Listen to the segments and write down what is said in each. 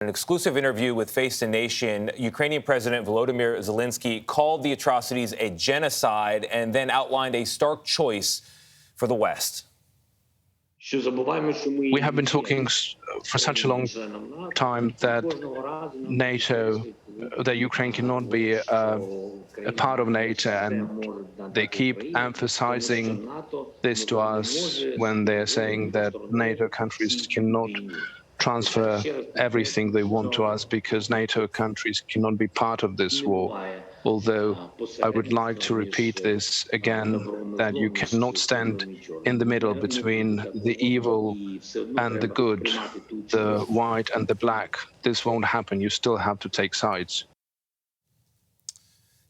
An exclusive interview with Face the Nation, Ukrainian President Volodymyr Zelenskyy called the atrocities a genocide and then outlined a stark choice for the West. We have been talking for such a long time that NATO, that Ukraine cannot be a part of NATO, and they keep emphasizing this to us when they're saying that NATO countries cannot transfer everything they want to us because NATO countries cannot be part of this war. Although I would like to repeat this again, that you cannot stand in the middle between the evil and the good, the white and the black. This won't happen. You still have to take sides.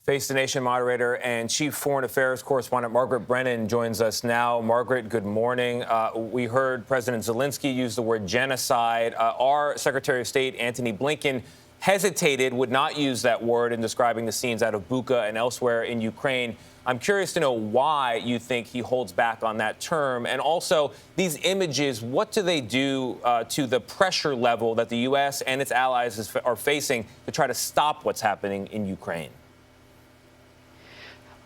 Face the Nation moderator and Chief Foreign Affairs Correspondent Margaret Brennan joins us now. Margaret, good morning. We heard President Zelenskyy use the word genocide. Our Secretary of State, Antony Blinken, hesitated, would not use that word in describing the scenes out of Bucha and elsewhere in Ukraine. I'm curious to know why you think he holds back on that term. And also, these images, what do they do to the pressure level that the U.S. and its allies are facing to try to stop what's happening in Ukraine?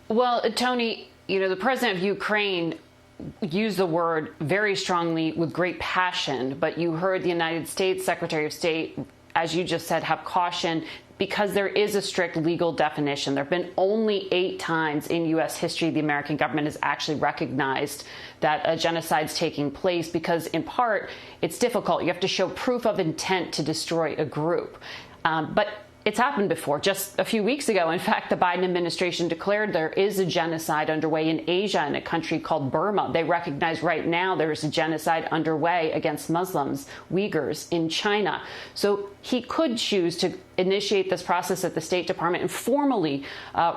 Well, Tony, the president of Ukraine used the word very strongly with great passion, but you heard the United States Secretary of State, as you just said, have caution because there is a strict legal definition. There have been only 8 times in U.S. history the American government has actually recognized that a genocide is taking place because, in part, it's difficult. You have to show proof of intent to destroy a group. But it's happened before. Just a few weeks ago, in fact, the Biden administration declared there is a genocide underway in Asia in a country called Burma. They recognize right now there is a genocide underway against Muslims, Uyghurs, in China. So he could choose to initiate this process at the State Department and formally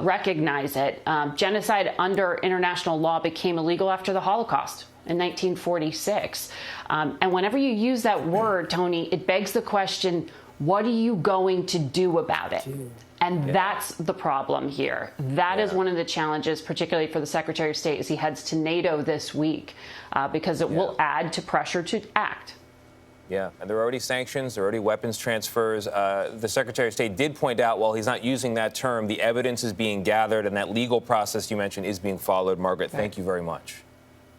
recognize it. Genocide under international law became illegal after the Holocaust in 1946. And whenever you use that word, Tony, it begs the question, what are you going to do about it? And that's the problem here. That is one of the challenges, particularly for the Secretary of State as he heads to NATO this week, because it will add to pressure to act. Yeah, and there are already sanctions, there are already weapons transfers. The Secretary of State did point out, while he's not using that term, the evidence is being gathered and that legal process you mentioned is being followed. Margaret, thank you very much.